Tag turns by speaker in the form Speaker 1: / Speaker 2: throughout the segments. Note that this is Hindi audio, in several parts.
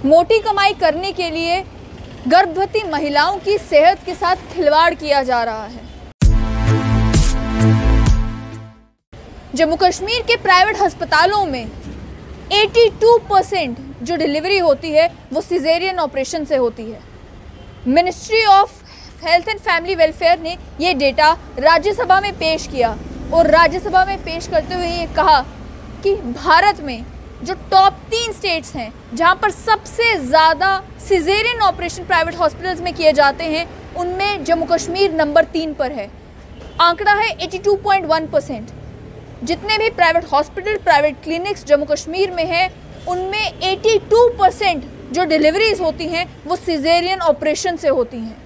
Speaker 1: मोटी कमाई करने के लिए गर्भवती महिलाओं की सेहत के साथ खिलवाड़ किया जा रहा है। जम्मू कश्मीर के प्राइवेट अस्पतालों में 82% जो डिलीवरी होती है वो सिजेरियन ऑपरेशन से होती है। Ministry of health and family welfare ने ये डेटा राज्यसभा में पेश किया और राज्यसभा में पेश करते हुए ये कहा कि भारत में जो टॉप 3 स्टेट्स हैं जहां पर सबसे ज़्यादा सिजेरियन ऑपरेशन प्राइवेट हॉस्पिटल्स में किए जाते हैं, उनमें जम्मू कश्मीर नंबर 3 पर है। आंकड़ा है 82.1%। जितने भी private hospital, private clinics Jammu Kashmir में हैं, उनमें 82% जो डिलीवरीज होती हैं वो सिजेरियन ऑपरेशन से होती हैं।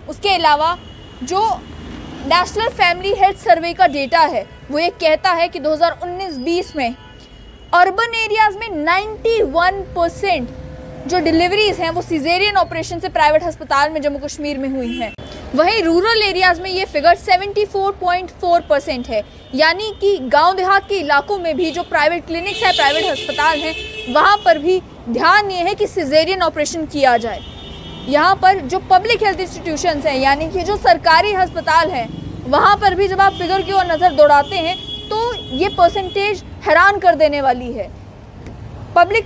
Speaker 1: उसके अलावा जो नेशनल फैमिली हेल्थ सर्वे का डेटा है वो ये कहता है कि 2019-20 में अर्बन एरियाज़ में 91% जो डिलीवरीज हैं वो सिजेरियन ऑपरेशन से प्राइवेट अस्पताल में जम्मू कश्मीर में हुई हैं। वहीं रूरल एरियाज़ में ये फिगर 74.4% है, यानी कि गांव देहात के इलाकों में भी जो प्राइवेट क्लिनिक्स है, प्राइवेट अस्पताल हैं, वहां पर भी ध्यान ये है कि सिजेरियन ऑपरेशन किया जाए। यहाँ पर जो पब्लिक हेल्थ इंस्टीट्यूशंस हैं, यानी कि जो सरकारी अस्पताल हैं, वहाँ पर भी जब आप फिगर की ओर नज़र दौड़ाते हैं तो ये परसेंटेज हैरान कर देने वाली है। पब्लिक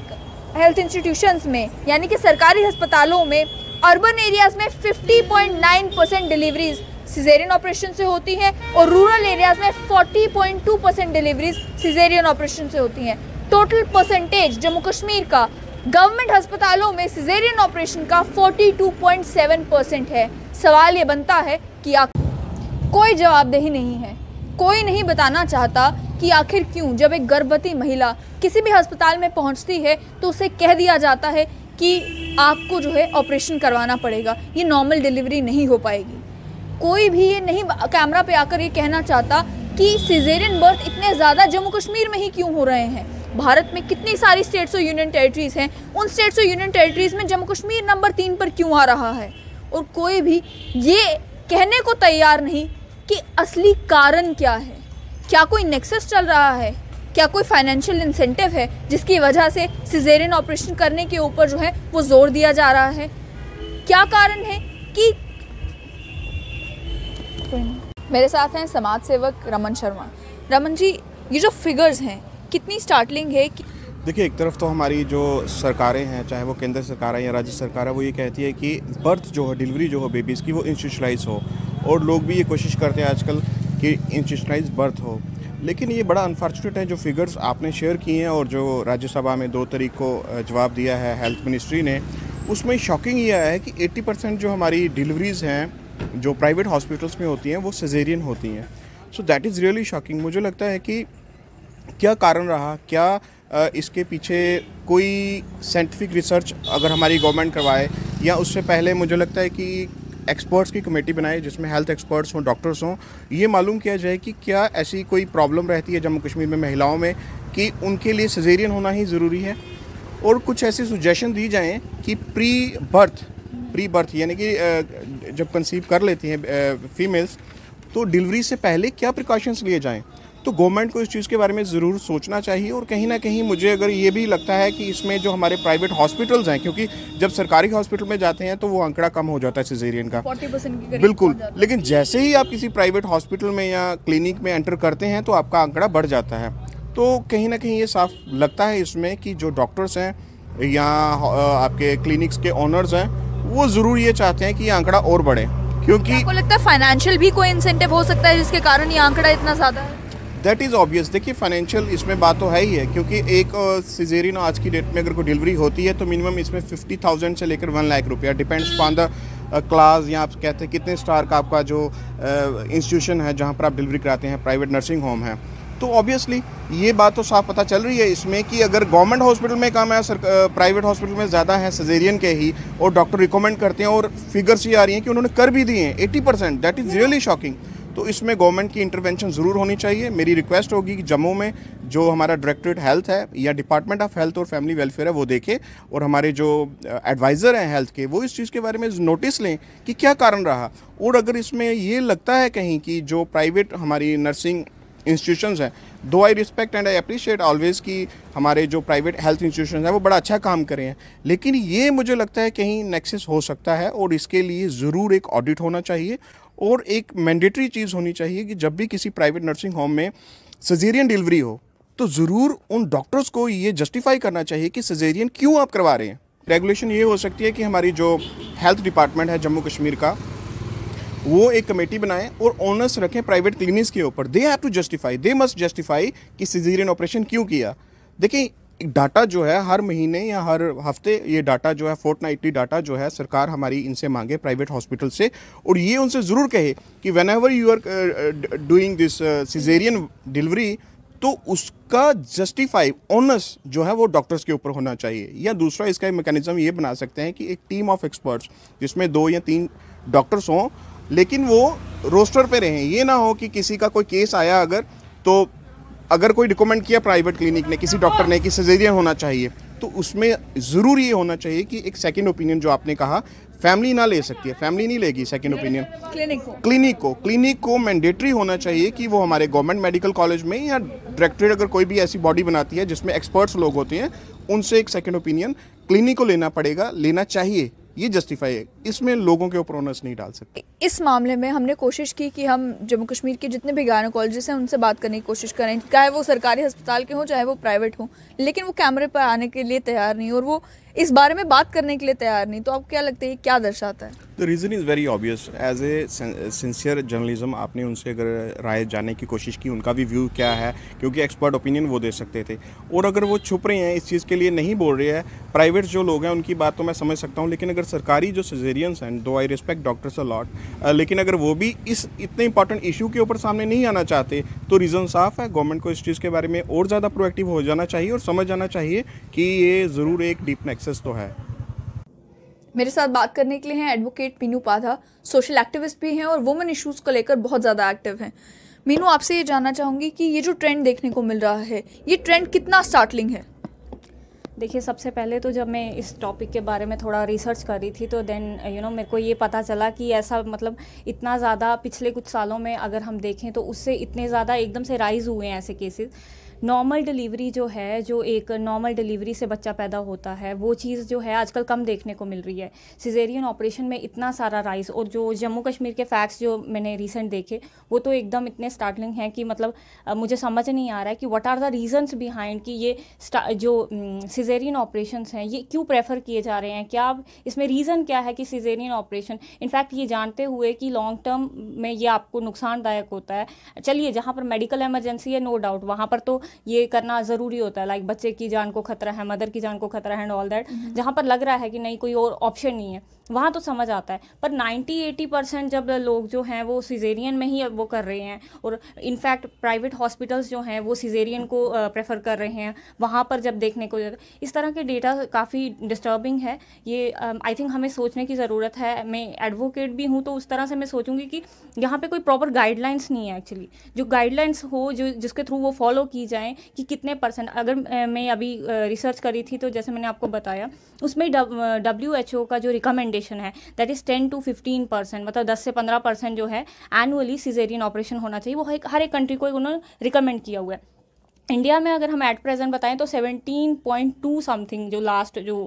Speaker 1: हेल्थ इंस्टीट्यूशंस में, यानी कि सरकारी अस्पतालों में, अर्बन एरियाज़ में 50.9% डिलीवरीज सिजेरियन ऑपरेशन से होती हैं और रूरल एरियाज़ में 40.2% डिलीवरीज सिजेरियन ऑपरेशन से होती हैं। टोटल परसेंटेज जम्मू कश्मीर का गवर्नमेंट अस्पतालों में सिजेरियन ऑपरेशन का 42.7% है। सवाल ये बनता है कि कोई जवाबदेही नहीं है, कोई नहीं बताना चाहता कि आखिर क्यों जब एक गर्भवती महिला किसी भी अस्पताल में पहुंचती है तो उसे कह दिया जाता है कि आपको जो है ऑपरेशन करवाना पड़ेगा, ये नॉर्मल डिलीवरी नहीं हो पाएगी। कोई भी ये नहीं कैमरा पे आकर ये कहना चाहता कि सिजेरियन बर्थ इतने ज़्यादा जम्मू कश्मीर में ही क्यों हो रहे हैं। भारत में कितनी सारी स्टेट्स और यूनियन टेरिटरीज़ हैं, उन स्टेट्स और यूनियन टेरिटरीज़ में जम्मू कश्मीर नंबर 3 पर क्यों आ रहा है। और कोई भी ये कहने को तैयार नहीं कि असली कारण क्या है। क्या कोई नेक्सस चल रहा है, क्या कोई फाइनेंशियल इंसेंटिव है जिसकी वजह से सिजेरियन ऑपरेशन करने के ऊपर जो है वो जोर दिया जा रहा है। क्या कारण है कि मेरे साथ हैं समाज सेवक रमन शर्मा। रमन जी, ये जो फिगर्स हैं कितनी स्टार्टलिंग है कि
Speaker 2: देखिए, एक तरफ तो हमारी जो सरकारें हैं, चाहे वो केंद्र सरकार है या राज्य सरकार है, वो ये कहती है कि बर्थ जो है, डिलीवरी जो हो बेबीज़ की, वो इंस्टीट्यूशनलाइज हो, और लोग भी ये कोशिश करते हैं आजकल कि इंस्टीट्यूशनलाइज बर्थ हो। लेकिन ये बड़ा अनफॉर्चुनेट है जो फिगर्स आपने शेयर किए हैं और जो राज्यसभा में 2 तारीख को जवाब दिया है हेल्थ मिनिस्ट्री ने, उसमें शॉकिंग ये है कि 80% जो हमारी डिलीवरीज़ हैं जो प्राइवेट हॉस्पिटल्स में होती हैं वो सिजेरियन होती हैं। So that is really shocking. मुझे लगता है कि क्या कारण रहा, क्या इसके पीछे कोई साइंटिफिक रिसर्च अगर हमारी गवर्नमेंट करवाए, या उससे पहले मुझे लगता है कि एक्सपर्ट्स की कमेटी बनाए जिसमें हेल्थ एक्सपर्ट्स हों, डॉक्टर्स हों, ये मालूम किया जाए कि क्या ऐसी कोई प्रॉब्लम रहती है जम्मू कश्मीर में महिलाओं में कि उनके लिए सिजेरियन होना ही ज़रूरी है, और कुछ ऐसी सुजेशन दी जाएँ कि प्री बर्थ यानी कि जब कंसीव कर लेती हैं फीमेल्स, तो डिलीवरी से पहले क्या प्रिकॉशंस लिए जाएँ। तो गवर्नमेंट को इस चीज़ के बारे में ज़रूर सोचना चाहिए। और कहीं ना कहीं मुझे अगर ये भी लगता है कि इसमें जो हमारे प्राइवेट हॉस्पिटल्स हैं, क्योंकि जब सरकारी हॉस्पिटल में जाते हैं तो वो आंकड़ा कम हो जाता है सिजेरियन का
Speaker 1: 40% के करीब
Speaker 2: बिल्कुल, लेकिन जैसे ही आप किसी प्राइवेट हॉस्पिटल में या क्लिनिक में एंटर करते हैं तो आपका आंकड़ा बढ़ जाता है। तो कहीं ना कहीं ये साफ लगता है इसमें कि जो डॉक्टर्स हैं या आपके क्लिनिक्स के ऑनर्स हैं वो ज़रूर ये चाहते हैं कि ये आंकड़ा और बढ़े, क्योंकि
Speaker 1: आपको लगता है फाइनेंशियल भी कोई इंसेंटिव हो सकता है जिसके कारण ये आंकड़ा इतना ज़्यादा है।
Speaker 2: That is obvious. देखिए, फाइनेंशियल इसमें बात तो है ही है, क्योंकि एक सिजेरियन आज की डेट में अगर कोई डिलीवरी होती है तो मिनिमम इसमें 50,000 से लेकर 1 लाख रुपया, डिपेंड्स अपॉन द क्लास, या आप कहते हैं कितने स्टार का आपका जो इंस्टीट्यूशन है जहाँ पर आप डिलीवरी कराते हैं, प्राइवेट नर्सिंग होम है। तो ऑब्वियसली ये बात तो साफ पता चल रही है इसमें कि अगर गवर्नमेंट हॉस्पिटल में कम है, प्राइवेट हॉस्पिटल में ज़्यादा है सिजेरियन के ही, और डॉक्टर रिकमेंड करते हैं, और फिगर्स ये आ रही हैं कि उन्होंने कर भी दिए हैं 80%। That is really shocking. तो इसमें गवर्नमेंट की इंटरवेंशन ज़रूर होनी चाहिए। मेरी रिक्वेस्ट होगी कि जम्मू में जो हमारा डायरेक्टरेट हेल्थ है या डिपार्टमेंट ऑफ हेल्थ और फैमिली वेलफेयर है वो देखे, और हमारे जो एडवाइज़र हैं हेल्थ के वो इस चीज़ के बारे में नोटिस लें कि क्या कारण रहा। और अगर इसमें ये लगता है कहीं कि जो प्राइवेट हमारी नर्सिंग इंस्टीट्यूशंस हैं, दो I respect and I appreciate always कि हमारे जो प्राइवेट हेल्थ इंस्टीट्यूशंस हैं वो बड़ा अच्छा काम कर रहे हैं, लेकिन ये मुझे लगता है कहीं नेक्सस हो सकता है और इसके लिए ज़रूर एक ऑडिट होना चाहिए और एक मैंडेटरी चीज़ होनी चाहिए कि जब भी किसी प्राइवेट नर्सिंग होम में सिजेरियन डिलीवरी हो तो ज़रूर उन डॉक्टर्स को ये जस्टिफाई करना चाहिए कि सिजेरियन क्यों आप करवा रहे हैं। रेगुलेशन ये हो सकती है कि हमारी जो हेल्थ डिपार्टमेंट है जम्मू कश्मीर का, वो एक कमेटी बनाएं और ऑनर्स रखें प्राइवेट क्लिनिक्स के ऊपर। They have to justify, they must justify कि सिजेरियन ऑपरेशन क्यों किया। देखिए डाटा जो है हर महीने या हर हफ्ते ये डाटा जो है फोर्टनाइटली डाटा जो है सरकार हमारी इनसे मांगे प्राइवेट हॉस्पिटल से, और ये उनसे ज़रूर कहे कि whenever you are doing this caesarean delivery तो उसका जस्टिफाई ऑनर्स जो है वो डॉक्टर्स के ऊपर होना चाहिए। या दूसरा इसका मैकेनिज्म ये बना सकते हैं कि एक टीम ऑफ एक्सपर्ट्स जिसमें 2 या 3 डॉक्टर्स हों, लेकिन वो रोस्टर पे रहें। ये ना हो कि किसी का कोई केस आया अगर कोई रिकमेंड किया प्राइवेट क्लिनिक ने किसी डॉक्टर ने कि सिजेरियन होना चाहिए, तो उसमें ज़रूर ये होना चाहिए कि एक सेकंड ओपिनियन जो आपने कहा फैमिली ना ले सकती है, फैमिली नहीं लेगी सेकंड ओपिनियन, क्लिनिक को मैंडेटरी होना चाहिए कि वो हमारे गवर्नमेंट मेडिकल कॉलेज में या डायरेक्टरेट अगर कोई भी ऐसी बॉडी बनाती है जिसमें एक्सपर्ट्स लोग होते हैं, उनसे एक सेकंड ओपिनियन क्लिनिक को लेना चाहिए। ये जस्टिफाई है, इसमें लोगों के ऊपर ऑनर्स नहीं डाल सकते।
Speaker 1: इस मामले में हमने कोशिश की कि हम जम्मू कश्मीर के जितने भी गायनोकोलॉजिस्ट हैं उनसे बात करने की कोशिश करें, चाहे वो सरकारी अस्पताल के हों चाहे वो प्राइवेट हों, लेकिन वो कैमरे पर आने के लिए तैयार नहीं और वो इस बारे में बात करने के लिए तैयार नहीं। तो आपको क्या लगता है क्या दर्शाता है?
Speaker 2: The reason is very obvious. As a sincere journalism आपने उनसे अगर राय जानने की कोशिश की, उनका भी व्यू क्या है, क्योंकि एक्सपर्ट ओपिनियन वो दे सकते थे, और अगर वो छुप रहे हैं इस चीज़ के लिए नहीं बोल रहे हैं, प्राइवेट जो लोग हैं उनकी बात तो मैं समझ सकता हूँ, लेकिन अगर सरकारी जो सिजेरियंस हैं, दो I respect doctors a lot, लेकिन अगर वो भी इस इतने इंपॉर्टेंट इशू के ऊपर सामने नहीं आना चाहते तो रीज़न साफ है, गवर्नमेंट को इस चीज़ के बारे में और ज़्यादा प्रोएक्टिव हो जाना चाहिए और समझ जाना चाहिए कि ये ज़रूर एक डीप नेक्सस तो है।
Speaker 1: मेरे साथ बात करने के लिए हैं एडवोकेट मीनू पाधा, सोशल एक्टिविस्ट भी हैं और वुमेन इश्यूज़ को लेकर बहुत ज़्यादा एक्टिव हैं। मीनू, आपसे ये जानना चाहूँगी कि ये जो ट्रेंड देखने को मिल रहा है, ये ट्रेंड कितना स्टार्टलिंग है?
Speaker 3: देखिए, सबसे पहले तो जब मैं इस टॉपिक के बारे में थोड़ा रिसर्च कर रही थी तो देन मेरे को ये पता चला कि ऐसा मतलब इतना ज़्यादा पिछले कुछ सालों में अगर हम देखें तो उससे इतने ज़्यादा एकदम से राइज़ हुए हैं ऐसे केसेस। नॉर्मल डिलीवरी जो है, जो एक नॉर्मल डिलीवरी से बच्चा पैदा होता है, वो चीज़ जो है आजकल कम देखने को मिल रही है। सिजेरियन ऑपरेशन में इतना सारा राइज, और जो जम्मू कश्मीर के फैक्ट्स जो मैंने रिसेंट देखे वो तो एकदम इतने स्टार्टलिंग हैं कि मतलब मुझे समझ नहीं आ रहा है कि what are the reasons behind कि ये जो सिजेरियन ऑपरेशंस हैं ये क्यों प्रेफर किए जा रहे हैं। क्या इसमें रीज़न क्या है कि सिजेरियन ऑपरेशन, इनफैक्ट ये जानते हुए कि लॉन्ग टर्म में ये आपको नुकसानदायक होता है। चलिए, जहाँ पर मेडिकल इमरजेंसी है नो डाउट वहाँ पर तो ये करना ज़रूरी होता है, लाइक बच्चे की जान को खतरा है, मदर की जान को खतरा है एंड ऑल दैट। जहाँ पर लग रहा है कि नहीं कोई और ऑप्शन नहीं है वहाँ तो समझ आता है, पर 90-80% जब लोग जो हैं वो सिजेरियन में ही वो कर रहे हैं, और इनफैक्ट प्राइवेट हॉस्पिटल्स जो हैं वो सिजेरियन को प्रेफर कर रहे हैं, वहाँ पर जब देखने को इस तरह के डेटा काफ़ी डिस्टर्बिंग है। ये आई थिंक हमें सोचने की ज़रूरत है। मैं एडवोकेट भी हूँ तो उस तरह से मैं सोचूंगी कि यहाँ पे कोई प्रॉपर गाइडलाइंस नहीं है एक्चुअली। जो गाइडलाइंस हो जो जिसके थ्रू वो फॉलो की जाए कि कितने परसेंट, अगर मैं अभी रिसर्च करी थी तो जैसे मैंने आपको बताया उसमें WHO का जो रिकमेंडेशन है दैट इज़ 10 to 15%, मतलब 10 से 15% जो है एनुअली सिजेरियन ऑपरेशन होना चाहिए। वो हर एक कंट्री को उन्होंने रिकमेंड किया हुआ है। इंडिया में अगर हम एट प्रेजेंट बताएं तो 17.2 समथिंग जो लास्ट जो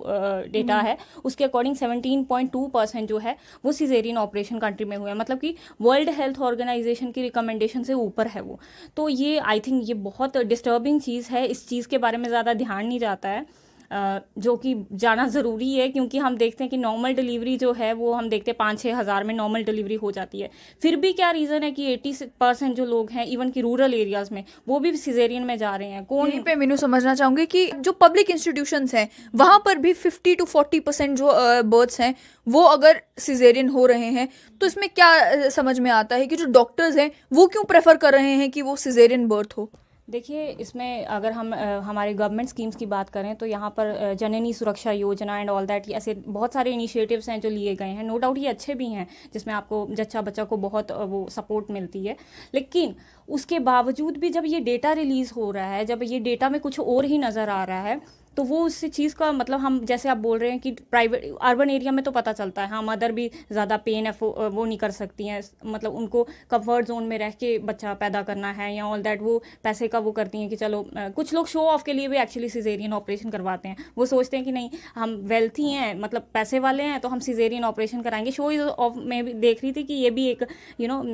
Speaker 3: डेटा है उसके अकॉर्डिंग 17.2% जो है वो सिजेरियन ऑपरेशन कंट्री में हुआ है, मतलब कि वर्ल्ड हेल्थ ऑर्गेनाइजेशन की रिकमेंडेशन से ऊपर है वो। तो ये आई थिंक ये बहुत डिस्टर्बिंग चीज़ है। इस चीज़ के बारे में ज़्यादा ध्यान नहीं जाता है, जो कि जाना ज़रूरी है, क्योंकि हम देखते हैं कि नॉर्मल डिलीवरी जो है वो हम देखते हैं 5-6 हज़ार में नॉर्मल डिलीवरी हो जाती है। फिर भी क्या रीज़न है कि 80% जो लोग हैं इवन कि रूरल एरियाज़ में वो भी सिजेरियन में जा रहे हैं।
Speaker 1: यहीं पे मैंने समझना चाहूँगी कि जो पब्लिक इंस्टीट्यूशंस हैं वहाँ पर भी 50 to 40% जो बर्थ्स हैं वो अगर सिजेरियन हो रहे हैं, तो इसमें क्या समझ में आता है कि जो डॉक्टर्स हैं वो क्यों प्रेफर कर रहे हैं कि वो सिजेरियन बर्थ हो?
Speaker 3: देखिए, इसमें अगर हम हमारे गवर्नमेंट स्कीम्स की बात करें तो यहाँ पर जननी सुरक्षा योजना एंड ऑल दैट, ऐसे बहुत सारे इनिशिएटिव्स हैं जो लिए गए हैं। नो डाउट ये अच्छे भी हैं जिसमें आपको जच्चा बच्चा को बहुत वो सपोर्ट मिलती है, लेकिन उसके बावजूद भी जब ये डेटा रिलीज़ हो रहा है, जब ये डेटा में कुछ और ही नज़र आ रहा है तो वो उससे चीज़ का मतलब हम जैसे आप बोल रहे हैं कि प्राइवेट अर्बन एरिया में तो पता चलता है, हाँ मदर भी ज़्यादा पेन वो नहीं कर सकती हैं, मतलब उनको कंफर्ट जोन में रह के बच्चा पैदा करना है या ऑल दैट, वो पैसे का वो करती हैं कि चलो कुछ लोग शो ऑफ के लिए भी एक्चुअली सिजेरियन ऑपरेशन करवाते हैं। वो सोचते हैं कि नहीं हम वेल्थी हैं, मतलब पैसे वाले हैं, तो हम सिजेरियन ऑपरेशन कराएंगे। शो ऑफ में भी देख रही थी कि ये भी एक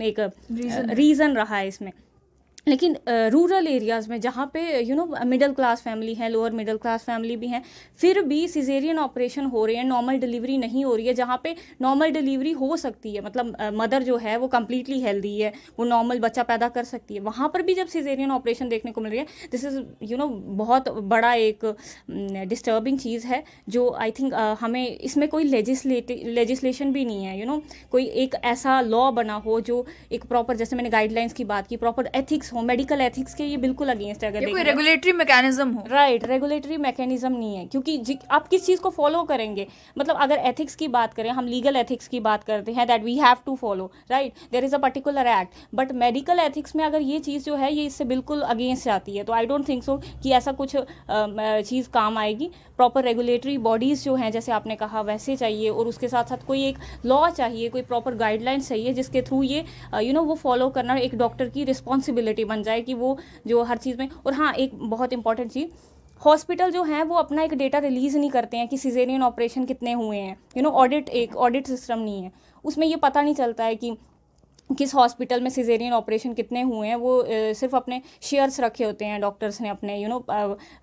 Speaker 3: एक रीज़न रहा है इसमें। लेकिन रूरल एरियाज़ में जहाँ पे मिडिल क्लास फैमिली है, लोअर मिडिल क्लास फैमिली भी हैं, फिर भी सिजेरियन ऑपरेशन हो रहे हैं, नॉर्मल डिलीवरी नहीं हो रही है। जहाँ पे नॉर्मल डिलीवरी हो सकती है, मतलब मदर जो है वो कम्प्लीटली हेल्दी है, वो नॉर्मल बच्चा पैदा कर सकती है, वहाँ पर भी जब सिजेरियन ऑपरेशन देखने को मिल रही है, दिस इज़ बहुत बड़ा एक डिस्टर्बिंग चीज़ है जो आई थिंक हमें इसमें कोई लेजिस्लेशन भी नहीं है, कोई एक ऐसा लॉ बना हो जो एक प्रॉपर, जैसे मैंने गाइडलाइंस की बात की, प्रॉपर एथिक्स हो, मेडिकल एथिक्स के ये बिल्कुल अगेंस्ट है। अगर
Speaker 1: कोई रेगुलेटरी मैकेनिज्म हो,
Speaker 3: राइट, रेगुलेटरी मैकेनिज्म नहीं है, क्योंकि आप किस चीज़ को फॉलो करेंगे, मतलब अगर एथिक्स की बात करें, हम लीगल एथिक्स की बात करते हैं that we have to follow, right, there is a particular act, but medical ethics में अगर ये चीज़ जो है ये इससे बिल्कुल अगेंस्ट जाती है, तो आई डोंट थिंक सो कि ऐसा कुछ चीज़ काम आएगी। प्रॉपर रेगुलेटरी बॉडीज़ जो हैं, जैसे आपने कहा, वैसे चाहिए, और उसके साथ साथ कोई एक लॉ चाहिए, कोई प्रॉपर गाइडलाइंस चाहिए जिसके थ्रू ये वो फॉलो करना एक डॉक्टर की रिस्पॉन्सिबिलिटी बन जाए कि वो जो हर चीज़ में। और हाँ, एक बहुत इंपॉर्टेंट चीज़, हॉस्पिटल जो हैं वो अपना एक डेटा रिलीज़ नहीं करते हैं कि सिजेरियन ऑपरेशन कितने हुए हैं, ऑडिट सिस्टम नहीं है, उसमें ये पता नहीं चलता है कि किस हॉस्पिटल में सिजेरियन ऑपरेशन कितने हुए हैं। वो सिर्फ अपने शेयर्स रखे होते हैं डॉक्टर्स ने अपने,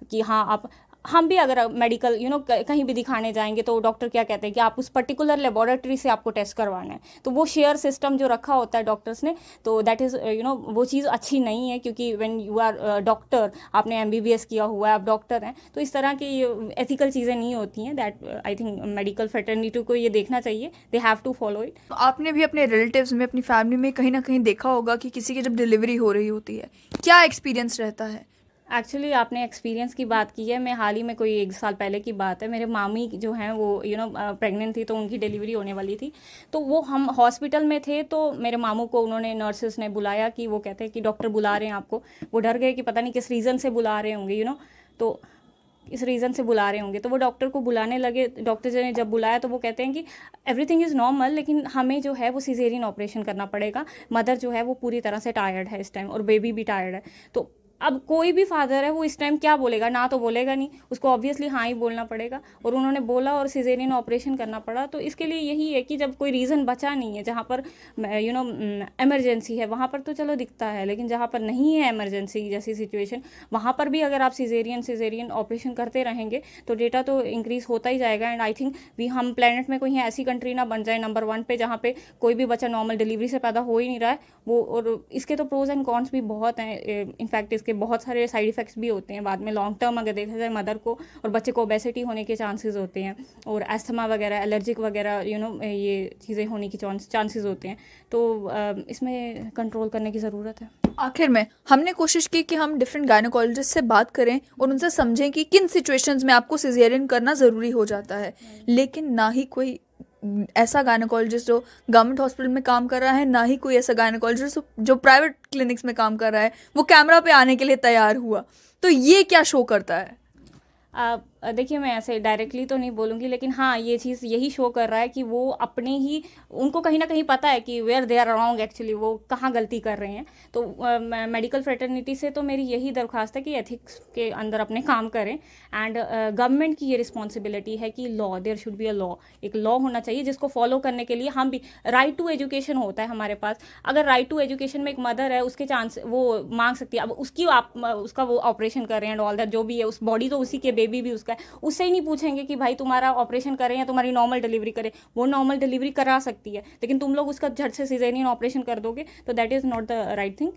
Speaker 3: कि हाँ आप, हम भी अगर मेडिकल कहीं भी दिखाने जाएंगे तो डॉक्टर क्या कहते हैं कि आप उस पर्टिकुलर लेबोरेटरी से आपको टेस्ट करवाना है, तो वो शेयर सिस्टम जो रखा होता है डॉक्टर्स ने, तो दैट इज़ वो चीज़ अच्छी नहीं है, क्योंकि व्हेन यू आर डॉक्टर, आपने MBBS किया हुआ है, आप डॉक्टर हैं, तो इस तरह की एथिकल चीज़ें नहीं होती हैं। That I think medical fraternity को ये देखना चाहिए, they have to follow it.
Speaker 1: आपने भी अपने रिलेटिव्स में, अपनी फैमिली में कहीं ना कहीं देखा होगा कि किसी की जब डिलीवरी हो रही होती है, क्या एक्सपीरियंस रहता है?
Speaker 3: एक्चुअली आपने एक्सपीरियंस की बात की है, मैं हाल ही में कोई 1 साल पहले की बात है, मेरे मामी जो हैं वो प्रेग्नेंट थी, तो उनकी डिलीवरी होने वाली थी, तो वो हम हॉस्पिटल में थे, तो मेरे मामू को उन्होंने नर्सेस ने बुलाया कि वो कहते हैं कि डॉक्टर बुला रहे हैं आपको। वो डर गए कि पता नहीं किस रीज़न से बुला रहे होंगे, तो इस रीज़न से बुला रहे होंगे, तो वो डॉक्टर को बुलाने लगे। डॉक्टर ने जब बुलाया तो वो कहते हैं कि एवरीथिंग इज़ नॉर्मल, लेकिन हमें जो है वो सिजेरियन ऑपरेशन करना पड़ेगा, मदर जो है वो पूरी तरह से टायर्ड है इस टाइम, और बेबी भी टायर्ड है। तो अब कोई भी फादर है वो इस टाइम क्या बोलेगा, ना तो बोलेगा नहीं, उसको ऑब्वियसली हाँ ही बोलना पड़ेगा, और उन्होंने बोला और सिजेरियन ऑपरेशन करना पड़ा। तो इसके लिए यही है कि जब कोई रीज़न बचा नहीं है, जहाँ पर इमरजेंसी है वहाँ पर तो चलो दिखता है, लेकिन जहाँ पर नहीं है इमरजेंसी जैसी सिचुएशन, वहाँ पर भी अगर आप सिजेरियन ऑपरेशन करते रहेंगे तो डेटा तो इंक्रीज़ होता ही जाएगा। एंड आई थिंक हम प्लेनेट में कोई ऐसी कंट्री ना बन जाए नंबर 1 पे जहाँ पे कोई भी बच्चा नॉर्मल डिलीवरी से पैदा हो ही नहीं रहा है वो। और इसके तो प्रोज एंड कॉन्स भी बहुत हैं, इनफैक्ट इसके बहुत सारे साइड इफ़ेक्ट्स भी होते हैं बाद में लॉन्ग टर्म अगर देखा जाए। मदर को और बच्चे को ओबेसिटी होने के चांसेस होते हैं, और एस्थमा वगैरह, एलर्जिक वगैरह ये चीज़ें होने की चांसेस होते हैं। तो इसमें कंट्रोल करने की ज़रूरत है।
Speaker 1: आखिर में हमने कोशिश की कि हम डिफरेंट गायनेकोलॉजिस्ट से बात करें और उनसे समझें कि किन सिचुएशंस में आपको सिजेरियन करना ज़रूरी हो जाता है, लेकिन ना ही कोई ऐसा गायनेकोलॉजिस्ट जो गवर्नमेंट हॉस्पिटल में काम कर रहा है, ना ही कोई ऐसा गायनेकोलॉजिस्ट जो प्राइवेट क्लिनिक्स में काम कर रहा है वो कैमरा पे आने के लिए तैयार हुआ। तो ये क्या शो करता है?
Speaker 3: देखिए, मैं ऐसे डायरेक्टली तो नहीं बोलूँगी, लेकिन हाँ ये चीज़ यही शो कर रहा है कि वो अपने ही, उनको कहीं ना कहीं पता है कि where they are wrong, actually वो कहाँ गलती कर रहे हैं। तो मेडिकल फ्रेटर्निटी से तो मेरी यही दरख्वास्त है कि एथिक्स के अंदर अपने काम करें। एंड गवर्नमेंट की ये रिस्पॉन्सिबिलिटी है कि law, there should be a law, एक लॉ होना चाहिए जिसको फॉलो करने के लिए हम भी, राइट टू एजुकेशन होता है हमारे पास। अगर राइट टू एजुकेशन में एक मदर है, उसके चांस वो मांग सकती है, अब उसका वो ऑपरेशन कर रहे हैं ऑल दैट जो भी है, उस बॉडी तो उसी के, बेबी भी उसका, उससे ही नहीं पूछेंगे कि भाई तुम्हारा ऑपरेशन करें या तुम्हारी नॉर्मल डिलीवरी करें। वो नॉर्मल डिलीवरी करा सकती है, लेकिन तुम लोग उसका झट से सिजेरियन ऑपरेशन कर दोगे, तो that is not the right thing.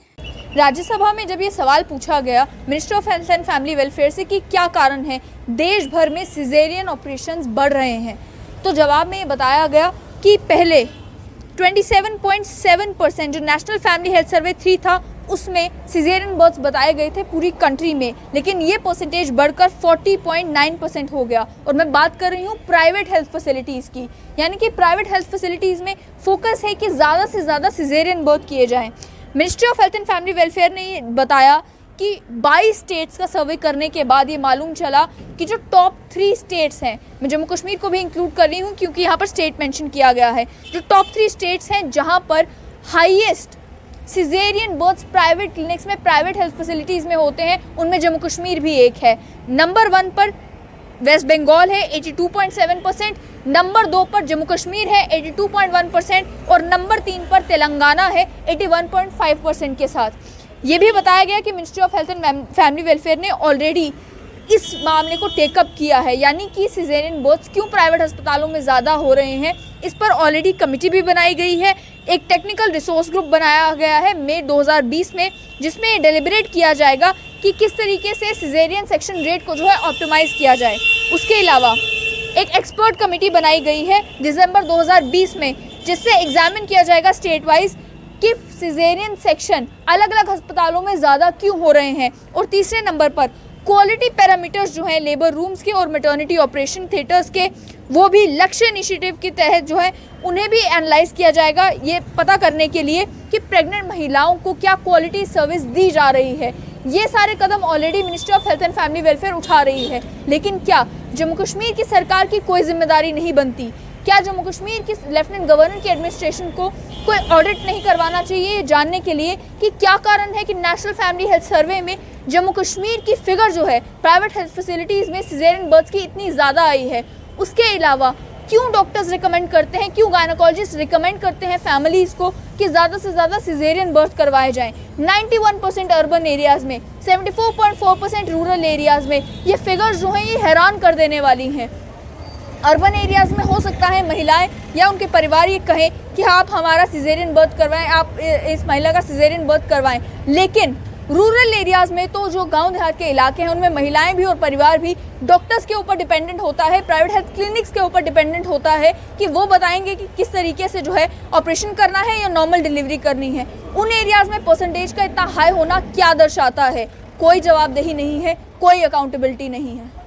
Speaker 1: Rajya Sabha में जब ये सवाल पूछा गया minister of health and family welfare से कि क्या कारण है देश भर में सिजेरियन ऑपरेशंस बढ़ रहे हैं, तो जवाब में ये बताया गया कि पहले 27.7% जो नेशनल फैमिली हेल्थ सर्वे 3 था उसमें सिजेरियन बर्थ्स बताए गए थे पूरी कंट्री में, लेकिन ये परसेंटेज बढ़कर 40.9% हो गया। और मैं बात कर रही हूँ प्राइवेट हेल्थ फैसिलिटीज़ की, यानी कि प्राइवेट हेल्थ फैसिलिटीज़ में फोकस है कि ज़्यादा से ज़्यादा सिजेरियन बर्थ किए जाएं। Ministry of health and family welfare ने ये बताया कि 22 स्टेट्स का सर्वे करने के बाद ये मालूम चला कि जो टॉप 3 स्टेट्स हैं, मैं जम्मू कश्मीर को भी इंक्लूड कर रही हूँ क्योंकि यहाँ पर स्टेट मेंशन किया गया है, जो टॉप 3 स्टेट्स हैं जहाँ पर highest caesarean births private clinics में, प्राइवेट हेल्थ फैसिलिटीज़ में होते हैं, उनमें जम्मू कश्मीर भी एक है। नंबर 1 पर वेस्ट बंगाल है 82.7%, नंबर 2 पर जम्मू कश्मीर है 82.1% और नंबर 3 पर तेलंगाना है 81.5% के साथ। ये भी बताया गया कि ministry of health and family welfare ने ऑलरेडी इस मामले को टेकअप किया है, यानी कि सिजेरियन बर्थ्स क्यों प्राइवेट अस्पतालों में ज़्यादा हो रहे हैं, इस पर ऑलरेडी कमेटी भी बनाई गई है। एक टेक्निकल रिसोर्स ग्रुप बनाया गया है मई 2020 में, जिसमें डेलिब्रेट किया जाएगा कि किस तरीके से सिजेरियन सेक्शन रेट को जो है ऑप्टिमाइज़ किया जाए। उसके अलावा एक एक्सपर्ट कमेटी बनाई गई है दिसंबर 2020 में, जिससे एग्जामिन किया जाएगा स्टेट वाइज कि सिजेरियन सेक्शन अलग अलग अस्पतालों में ज़्यादा क्यों हो रहे हैं। और तीसरे नंबर पर क्वालिटी पैरामीटर्स जो हैं लेबर रूम्स के और मैटरनिटी ऑपरेशन थिएटर्स के, वो भी लक्ष्य इनिशिएटिव के तहत जो है उन्हें भी एनालाइज किया जाएगा, ये पता करने के लिए कि प्रेग्नेंट महिलाओं को क्या क्वालिटी सर्विस दी जा रही है। ये सारे कदम already ministry of health and family welfare उठा रही है, लेकिन क्या जम्मू कश्मीर की सरकार की कोई जिम्मेदारी नहीं बनती? क्या जम्मू कश्मीर की लेफ्टिनेंट गवर्नर की एडमिनिस्ट्रेशन को कोई ऑडिट नहीं करवाना चाहिए ये जानने के लिए कि क्या कारण है कि नेशनल फैमिली हेल्थ सर्वे में जम्मू कश्मीर की फिगर जो है प्राइवेट हेल्थ फैसिलिटीज़ में सिजेरियन बर्थ्स की इतनी ज़्यादा आई है? उसके अलावा क्यों डॉक्टर्स रिकमेंड करते हैं, क्यों गायनोकोलॉजिस्ट रिकमेंड करते हैं फैमिलीज़ को कि ज़्यादा से ज़्यादा सिजेरियन बर्थ करवाए जाएं? 91% अर्बन एरियाज़ में, 74.4% रूरल एरियाज़ में ये फिगर्स जो हैं ये हैरान कर देने वाली हैं। अर्बन एरियाज़ में हो सकता है महिलाएं या उनके परिवार ये कहें कि आप हमारा सिजेरियन बर्थ करवाएं, आप इस महिला का सिजेरियन बर्थ करवाएं, लेकिन रूरल एरियाज़ में तो जो गांव देहात के इलाके हैं उनमें महिलाएं भी और परिवार भी डॉक्टर्स के ऊपर डिपेंडेंट होता है, प्राइवेट हेल्थ क्लिनिक्स के ऊपर डिपेंडेंट होता है कि वो बताएंगे कि किस तरीके से जो है ऑपरेशन करना है या नॉर्मल डिलीवरी करनी है। उन एरियाज़ में परसेंटेज का इतना हाई होना क्या दर्शाता है? कोई जवाबदेही नहीं है, कोई अकाउंटेबिलिटी नहीं है।